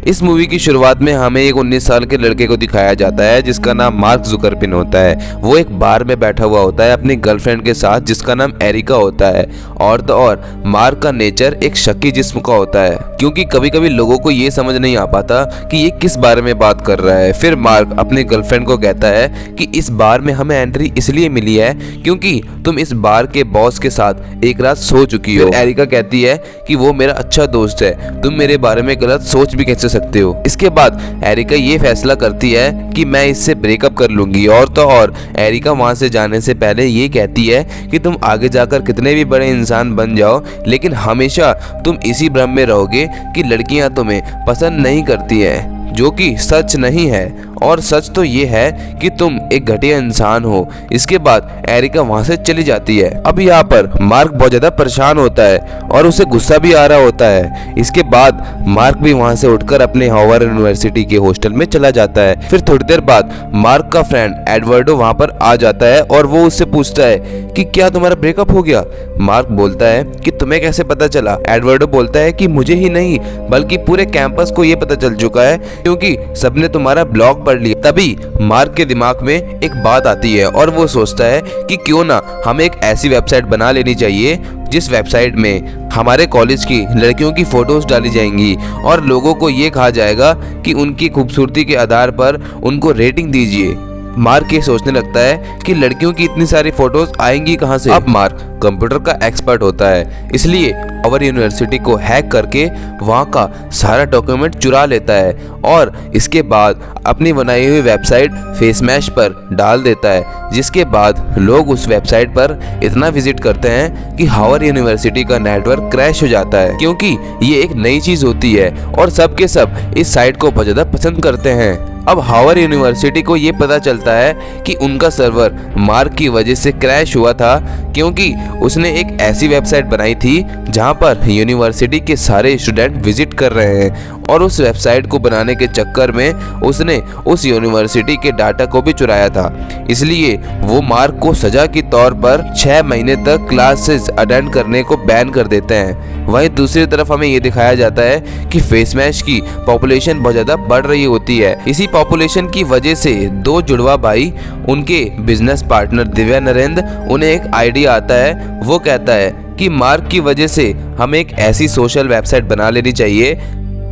इस मूवी की शुरुआत में हमें एक 19 साल के लड़के को दिखाया जाता है जिसका नाम मार्क जुकरबिर्ग होता है। वो एक बार में बैठा हुआ होता है अपनी गर्लफ्रेंड के साथ जिसका नाम एरिका होता है। और तो और मार्क का नेचर एक शक्की जिस्म का होता है, क्योंकि कभी कभी लोगों को ये समझ नहीं आ पाता कि ये किस बारे में बात कर रहा है। फिर मार्क अपनी गर्लफ्रेंड को कहता है कि इस बार में हमें एंट्री इसलिए मिली है क्योंकि तुम इस बार के बॉस के साथ एक रात सो चुकी हो। एरिका कहती है कि वो मेरा अच्छा दोस्त है, तुम मेरे बारे में गलत सोच भी कैसे सकते हो। इसके बाद एरिका ये फैसला करती है कि मैं इससे ब्रेकअप कर लूंगी। और तो और एरिका वहां से जाने से पहले ये कहती है कि तुम आगे जाकर कितने भी बड़े इंसान बन जाओ लेकिन हमेशा तुम इसी भ्रम में रहोगे कि लड़कियां तुम्हें पसंद नहीं करती हैं, जो कि सच नहीं है। और सच तो ये है कि तुम एक घटिया इंसान हो। इसके बाद एरिका वहां से चली जाती है। अब यहाँ पर मार्क बहुत ज्यादा परेशान होता है और उसे गुस्सा भी आ रहा होता है। इसके बाद मार्क भी वहां से उठकर अपने हार्वर्ड यूनिवर्सिटी के हॉस्टल में चला जाता है। फिर थोड़ी देर बाद मार्क का फ्रेंड एडवर्डो वहां पर आ जाता है और वो उससे पूछता है कि क्या तुम्हारा ब्रेकअप हो गया। मार्क बोलता है कि तुम्हें कैसे पता चला। एडवर्डो बोलता है कि मुझे ही नहीं बल्कि पूरे कैंपस को ये पता चल चुका है क्योंकि सबने तुम्हारा ब्लॉग पढ़ लिया। तभी मार्क के दिमाग में एक बात आती है और वो सोचता है कि क्यों ना हमें एक ऐसी वेबसाइट बना लेनी चाहिए जिस वेबसाइट में हमारे कॉलेज की लड़कियों की फोटोज डाली जाएंगी और लोगों को ये कहा जाएगा कि उनकी खूबसूरती के आधार पर उनको रेटिंग दीजिए। मार्क ये सोचने लगता है कि लड़कियों की इतनी सारी फोटोज आएंगी कहां से। अब मार्क कंप्यूटर का एक्सपर्ट होता है, इसलिए हार्वर्ड यूनिवर्सिटी को हैक करके वहां का सारा डॉक्यूमेंट चुरा लेता है और इसके बाद अपनी बनाई हुई वेबसाइट फेसमैश पर डाल देता है। जिसके बाद लोग उस वेबसाइट पर इतना विजिट करते हैं कि हार्वर्ड यूनिवर्सिटी का नेटवर्क क्रैश हो जाता है, क्योंकि ये एक नई चीज होती है और सब के सब इस साइट को बहुत ज्यादा पसंद करते हैं। अब हार्वर्ड यूनिवर्सिटी को ये पता चलता है कि उनका सर्वर मार्क की वजह से क्रैश हुआ था, क्योंकि उसने एक ऐसी वेबसाइट बनाई थी जहां पर यूनिवर्सिटी के सारे स्टूडेंट विजिट कर रहे हैं और उस वेबसाइट को बनाने के चक्कर में उसने उस यूनिवर्सिटी के डाटा को भी चुराया था। इसलिए वो मार्क को सजा के तौर पर 6 महीने तक क्लासेस अटेंड करने को बैन कर देते हैं। वहीं दूसरी तरफ हमें ये दिखाया जाता है कि फेसमैश की पॉपुलेशन बहुत ज़्यादा बढ़ रही होती है। इसी पॉपुलेशन की वजह से 2 जुड़वा भाई, उनके बिजनेस पार्टनर दिव्या नरेंद्र, उन्हें एक आइडिया आता है। वो कहता है कि मार्क की वजह से हमें एक ऐसी सोशल वेबसाइट बना लेनी चाहिए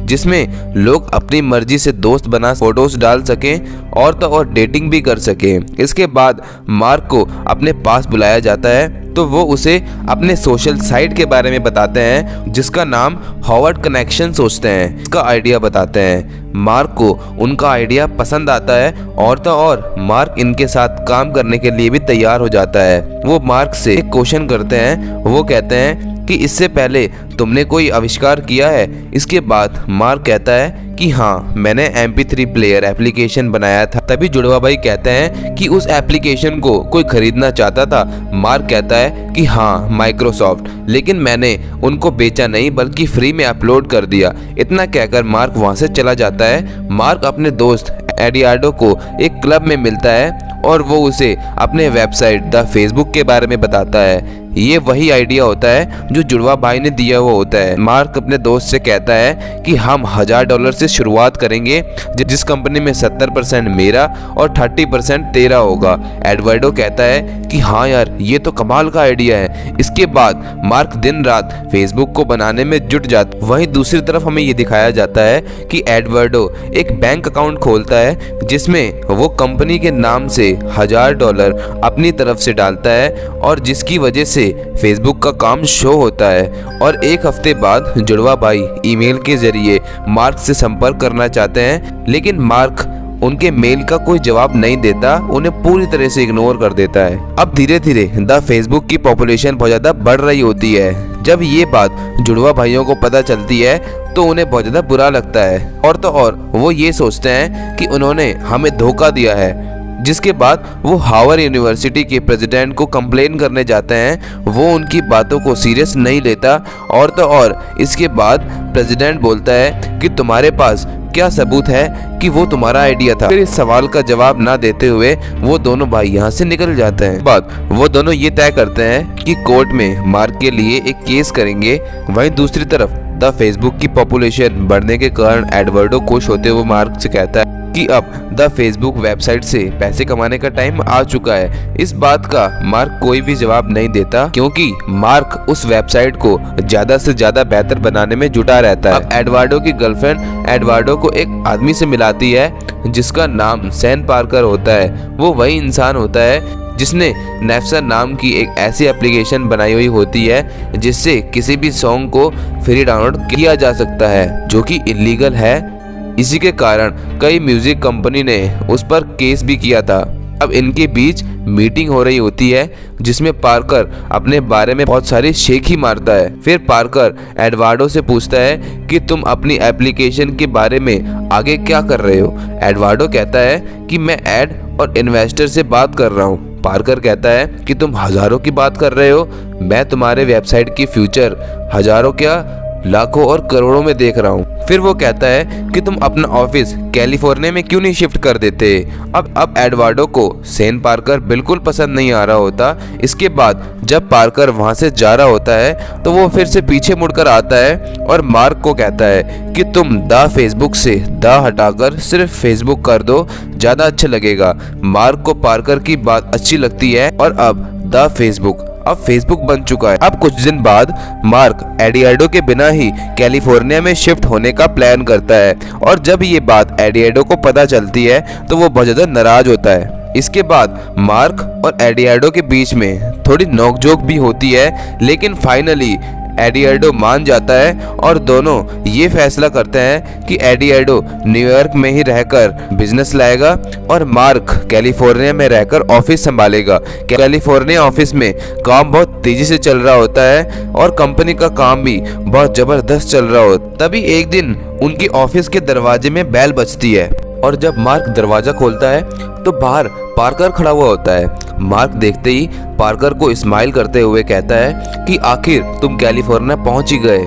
जिसमें लोग अपनी मर्जी से दोस्त बना फोटोज डाल सकें और तो और डेटिंग भी कर सकें। इसके बाद मार्क को अपने पास बुलाया जाता है तो वो उसे अपने सोशल साइट के बारे में बताते हैं जिसका नाम हार्वर्ड कनेक्शन सोचते हैं। इसका आइडिया बताते हैं। मार्क को उनका आइडिया पसंद आता है और तो और मार्क इनके साथ काम करने के लिए भी तैयार हो जाता है। वो मार्क से एक क्वेश्चन करते हैं। वो कहते हैं कि इससे पहले तुमने कोई आविष्कार किया है। इसके बाद मार्क कहता है कि हाँ, मैंने MP3 प्लेयर एप्लीकेशन बनाया था। तभी जुड़वा भाई कहते हैं कि उस एप्लीकेशन को कोई खरीदना चाहता था। मार्क कहता है कि हाँ, माइक्रोसॉफ्ट, लेकिन मैंने उनको बेचा नहीं बल्कि फ्री में अपलोड कर दिया। इतना कहकर मार्क वहां से चला जाता है। मार्क अपने दोस्त एडियाडो को एक क्लब में मिलता है और वो उसे अपने वेबसाइट द फेसबुक के बारे में बताता है। ये वही आइडिया होता है जो जुड़वा भाई ने दिया हुआ होता है। मार्क अपने दोस्त से कहता है कि हम $1000 से शुरुआत करेंगे, जिस कंपनी में 70% मेरा और 30% तेरा होगा। एडवर्डो कहता है कि हाँ यार, ये तो कमाल का आइडिया है। इसके बाद मार्क दिन रात फेसबुक को बनाने में जुट जाता। वहीं दूसरी तरफ हमें ये दिखाया जाता है कि एडवर्डो एक बैंक अकाउंट खोलता है जिसमें वो कंपनी के नाम से $1000 अपनी तरफ से डालता है और जिसकी वजह से फेसबुक का काम शो होता है। और एक हफ्ते बाद जुड़वा भाई ईमेल के जरिए मार्क से संपर्क करना चाहते हैं, लेकिन मार्क उनके मेल का कोई जवाब नहीं देता, उन्हें पूरी तरह से इग्नोर कर देता है। अब धीरे धीरे द फेसबुक की पॉपुलेशन बहुत ज्यादा बढ़ रही होती है। जब ये बात जुड़वा भाइयों को पता चलती है तो उन्हें बहुत ज्यादा बुरा लगता है और तो और वो ये सोचते हैं कि उन्होंने हमें धोखा दिया है। जिसके बाद वो हार्वर्ड यूनिवर्सिटी के प्रेसिडेंट को कंप्लेन करने जाते हैं। वो उनकी बातों को सीरियस नहीं लेता और तो और इसके बाद प्रेसिडेंट बोलता है कि तुम्हारे पास क्या सबूत है कि वो तुम्हारा आइडिया था। फिर इस सवाल का जवाब ना देते हुए वो दोनों भाई यहाँ से निकल जाते हैं। बाद वो दोनों ये तय करते हैं कि कोर्ट में मार्क के लिए एक केस करेंगे। वहीं दूसरी तरफ द फेसबुक की पॉपुलेशन बढ़ने के कारण एडवर्डो खुश होते हुए मार्क से कहता है कि अब द फेसबुक वेबसाइट से पैसे कमाने का टाइम आ चुका है। इस बात का मार्क कोई भी जवाब नहीं देता क्योंकि मार्क उस वेबसाइट को ज्यादा से ज्यादा बेहतर बनाने में जुटा रहता है। अब एडवर्डो की गर्लफ्रेंड एडवर्डो को एक आदमी से मिलाती है जिसका नाम सैन पार्कर होता है। वो वही इंसान होता है जिसने नेप्सर नाम की एक ऐसी एप्लीकेशन बनाई हुई होती है जिससे किसी भी सॉन्ग को फ्री डाउनलोड किया जा सकता है, जो कि इलीगल है। इसी के कारण कई म्यूजिक कंपनी ने उस पर केस भी किया था। अब इनके बीच मीटिंग हो रही होती है जिसमें पार्कर अपने बारे में बहुत सारी शेखी मारता है। फिर पार्कर एडवर्डो से पूछता है कि तुम अपनी एप्लीकेशन के बारे में आगे क्या कर रहे हो। एडवर्डो कहता है कि मैं एड और इन्वेस्टर से बात कर रहा हूँ। पार्कर कहता है कि तुम हजारों की बात कर रहे हो, मैं तुम्हारे वेबसाइट की फ्यूचर हजारों क्या लाखों और करोड़ों में देख रहा हूँ। फिर वो कहता है कि तुम अपना ऑफिस कैलिफोर्निया में क्यों नहीं शिफ्ट कर देते। अब एडवर्डो को सैन पार्कर बिल्कुल पसंद नहीं आ रहा होता। इसके बाद जब पार्कर वहां से जा रहा होता है तो वो फिर से पीछे मुड़कर आता है और मार्क को कहता है कि तुम द फेसबुक से द हटाकर सिर्फ फेसबुक कर दो, ज्यादा अच्छा लगेगा। मार्क को पार्कर की बात अच्छी लगती है और अब द फेसबुक अब फेसबुक बन चुका है। अब कुछ दिन बाद मार्क एडवर्डो के बिना ही कैलिफोर्निया में शिफ्ट होने का प्लान करता है और जब ये बात एडवर्डो को पता चलती है तो वो बहुत ज्यादा नाराज होता है। इसके बाद मार्क और एडवर्डो के बीच में थोड़ी नोकझोंक भी होती है, लेकिन फाइनली एडवर्डो मान जाता है और दोनों ये फैसला करते हैं कि एडवर्डो न्यूयॉर्क में ही रहकर बिजनेस लाएगा और मार्क कैलिफोर्निया में रहकर ऑफिस संभालेगा। कैलिफोर्निया ऑफिस में काम बहुत तेजी से चल रहा होता है और कंपनी का काम भी बहुत जबरदस्त चल रहा होता। तभी एक दिन उनकी ऑफिस के दरवाजे में बेल बजती है और जब मार्क दरवाजा खोलता है तो बाहर पार्कर खड़ा हुआ होता है। मार्क देखते ही पार्कर को स्माइल करते हुए कहता है कि आखिर तुम कैलिफोर्निया पहुंच ही गए।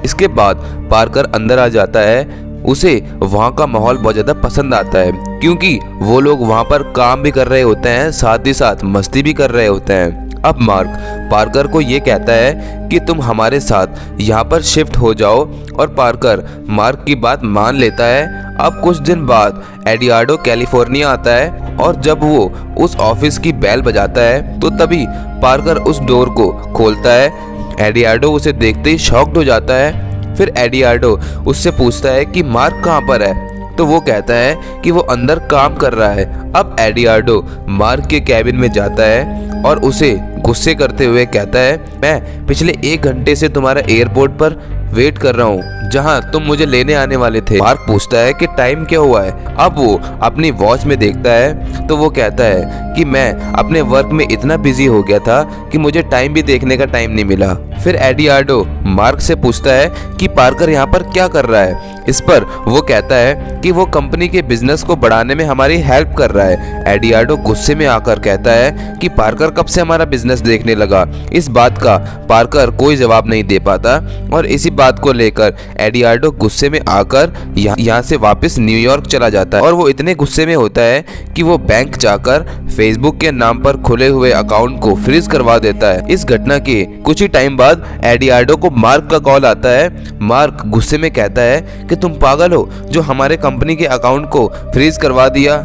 इसके बाद पार्कर अंदर आ जाता है। उसे वहां का माहौल बहुत ज्यादा पसंद आता है क्योंकि वो लोग वहां पर काम भी कर रहे होते हैं, साथ ही साथ मस्ती भी कर रहे होते हैं। अब मार्क पार्कर को ये कहता है कि तुम हमारे साथ यहाँ पर शिफ्ट हो जाओ और पार्कर मार्क की बात मान लेता है। अब कुछ दिन बाद एडवर्डो कैलिफोर्निया आता है और जब वो उस ऑफिस की बेल बजाता है तो तभी पार्कर उस डोर को खोलता है। एडवर्डो उसे देखते ही शॉक्ड हो जाता है। फिर एडवर्डो उससे पूछता है कि मार्क कहाँ पर है, तो वो कहता है कि वो अंदर काम कर रहा है। अब एडवर्डो मार्क के कैबिन में जाता है और उसे गुस्से करते हुए कहता है, मैं पिछले 1 घंटे से तुम्हारा एयरपोर्ट पर वेट कर रहा हूँ जहाँ तुम मुझे लेने आने वाले थे। मार्क पूछता है कि टाइम क्या हुआ है। अब वो अपनी वॉच में देखता है तो वो कहता है कि मैं अपने वर्क में इतना बिजी हो गया था कि मुझे टाइम भी देखने का टाइम नहीं मिला। फिर एडवर्डो मार्क से पूछता है कि पार्कर यहाँ पर क्या कर रहा है। इस पर वो कहता है कि वो कंपनी के बिजनेस को बढ़ाने में हमारी हेल्प कर रहा है। एडवर्डो गुस्से में आकर कहता है कि पार्कर कब से हमारा बिजनेस देखने लगा। इस बात का पार्कर कोई जवाब नहीं दे पाता और इसी बात को लेकर एडवर्डो गुस्से में आकर यहाँ से वापस न्यूयॉर्क चला जाता है और वो इतने गुस्से में होता है कि वो बैंक जाकर फेसबुक के नाम पर खुले हुए अकाउंट को फ्रीज करवा देता है। इस घटना के कुछ ही टाइम बाद एडवर्डो को मार्क का कॉल आता है। मार्क गुस्से में कहता है कि तुम पागल हो जो हमारे कंपनी के अकाउंट को फ्रीज करवा दिया।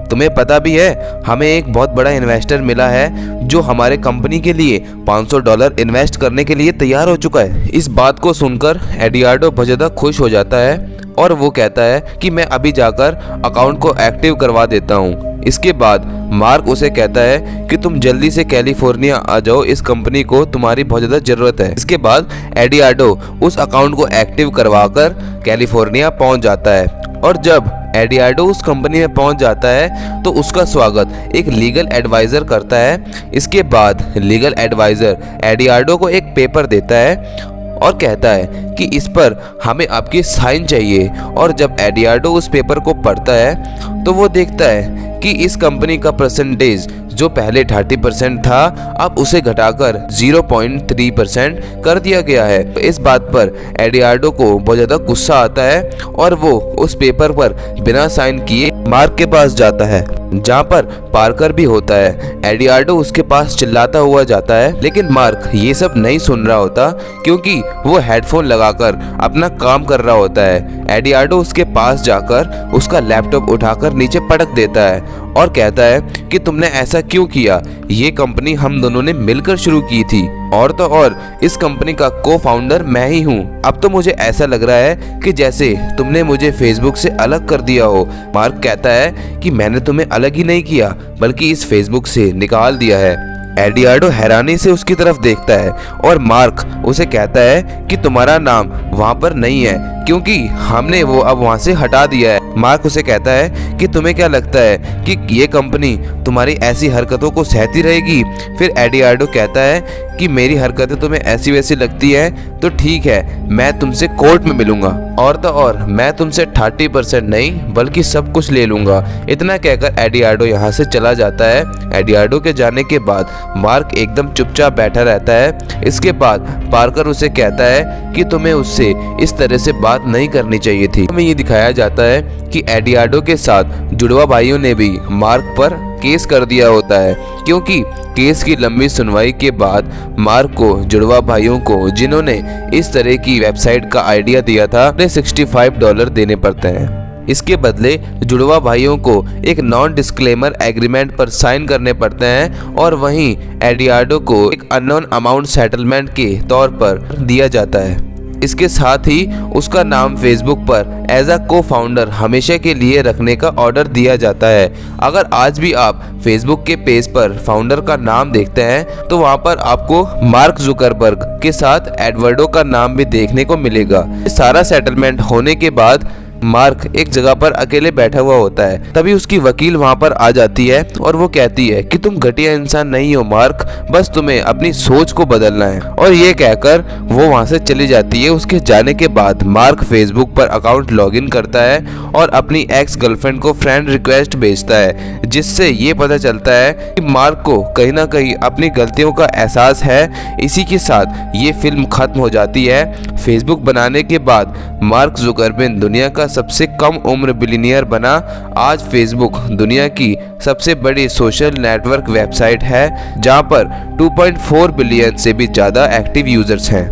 तुम्हें पता भी है हमें एक बहुत बड़ा इन्वेस्टर मिला है जो हमारे कंपनी के लिए $500 इन्वेस्ट करने के लिए तैयार हो चुका है। इस बात को सुनकर एडवर्डो बहुत ज़्यादा खुश हो जाता है और वो कहता है कि मैं अभी जाकर अकाउंट को एक्टिव करवा देता हूँ। इसके बाद मार्क उसे कहता है कि तुम जल्दी से कैलिफोर्निया आ जाओ, इस कंपनी को तुम्हारी बहुत ज़्यादा ज़रूरत है। इसके बाद एडवर्डो उस अकाउंट को एक्टिव करवाकर कैलिफोर्निया पहुंच जाता है और जब एडवर्डो उस कंपनी में पहुंच जाता है तो उसका स्वागत एक लीगल एडवाइज़र करता है। इसके बाद लीगल एडवाइज़र एडवर्डो को एक पेपर देता है और कहता है कि इस पर हमें आपकी साइन चाहिए। और जब एडवर्डो उस पेपर को पढ़ता है तो वो देखता है कि इस कंपनी का परसेंटेज जो पहले 30% था अब उसे घटाकर 0.3% कर दिया गया है। तो इस बात पर एडवर्डो को बहुत ज़्यादा गुस्सा आता है और वो उस पेपर पर बिना साइन किए मार्क के पास जाता है। जहाँ पर पार्कर भी होता है। एडियाडो उसके पास चिल्लाता हुआ जाता है, लेकिन मार्क ये सब नहीं सुन रहा होता क्योंकि वो हेडफोन लगाकर अपना काम कर रहा होता है। एडियाडो उसके पास जाकर उसका लैपटॉप उठाकर नीचे पटक देता है और कहता है कि तुमने ऐसा क्यों किया, ये कंपनी हम दोनों ने मिलकर शुरू की थी, और तो और इस कंपनी का को फाउंडर मैं ही हूँ। अब तो मुझे ऐसा लग रहा है कि जैसे तुमने मुझे फेसबुक से अलग कर दिया हो। मार्क कहता है कि मैंने तुम्हें अलग ही नहीं किया बल्कि इस फेसबुक से निकाल दिया है। एडियाडो हैरानी से उसकी तरफ देखता है और मार्क उसे कहता है कि तुम्हारा नाम वहाँ पर नहीं है क्योंकि हमने वो अब वहाँ से हटा दिया है। मार्क उसे कहता है कि तुम्हें क्या लगता है कि ये कंपनी तुम्हारी ऐसी हरकतों को सहती रहेगी। फिर एडियाडो कहता है कि मेरी हरकतें तुम्हें ऐसी वैसी लगती है तो ठीक है, मैं तुमसे कोर्ट में मिलूंगा, और तो और मैं तुमसे 30% नहीं बल्कि सब कुछ ले लूंगा। इतना कहकर एडियाडो यहाँ से चला जाता है। एडियाडो के जाने के बाद मार्क एकदम चुपचाप बैठा रहता है। इसके बाद पार्कर उसे कहता है कि तुम्हें उससे इस तरह से बात नहीं करनी चाहिए थी। हमें ये दिखाया जाता है कि एडियाडो के साथ जुड़वा भाइयों ने भी मार्क पर केस कर दिया होता है, क्योंकि केस की लंबी सुनवाई के बाद मार्क को जुड़वा भाइयों को जिन्होंने इस तरह की वेबसाइट का आइडिया दिया था उन्हें $65 देने पड़ते हैं। इसके बदले जुड़वा भाइयों को एक नॉन डिस्क्लेमर एग्रीमेंट पर साइन करने पड़ते हैं और वहीं एडियाडो को एक अननोन अमाउंट सेटलमेंट के तौर पर दिया जाता है। इसके साथ ही उसका नाम फेसबुक पर एज अ को फाउंडर हमेशा के लिए रखने का ऑर्डर दिया जाता है। अगर आज भी आप फेसबुक के पेज पर फाउंडर का नाम देखते हैं तो वहां पर आपको मार्क जुकरबर्ग के साथ एडवर्डो का नाम भी देखने को मिलेगा। सारा सेटलमेंट होने के बाद मार्क एक जगह पर अकेले बैठा हुआ होता है। तभी उसकी वकील वहां पर आ जाती है और वो कहती है कि तुम घटिया इंसान नहीं हो मार्क, बस तुम्हें अपनी सोच को बदलना है, और ये कहकर वो वहां से चली जाती है। उसके जाने के बाद मार्क फेसबुक पर अकाउंट लॉगिन करता है और अपनी एक्स गर्लफ्रेंड को फ्रेंड रिक्वेस्ट भेजता है, जिससे ये पता चलता है कि मार्क को कहीं ना कहीं अपनी गलतियों का एहसास है। इसी के साथ ये फिल्म खत्म हो जाती है। फेसबुक बनाने के बाद मार्क जुकरबर्ग दुनिया का सबसे कम उम्र बिलियनियर बना। आज फेसबुक दुनिया की सबसे बड़ी सोशल नेटवर्क वेबसाइट है, जहां पर 2.4 बिलियन से भी ज़्यादा एक्टिव यूजर्स हैं।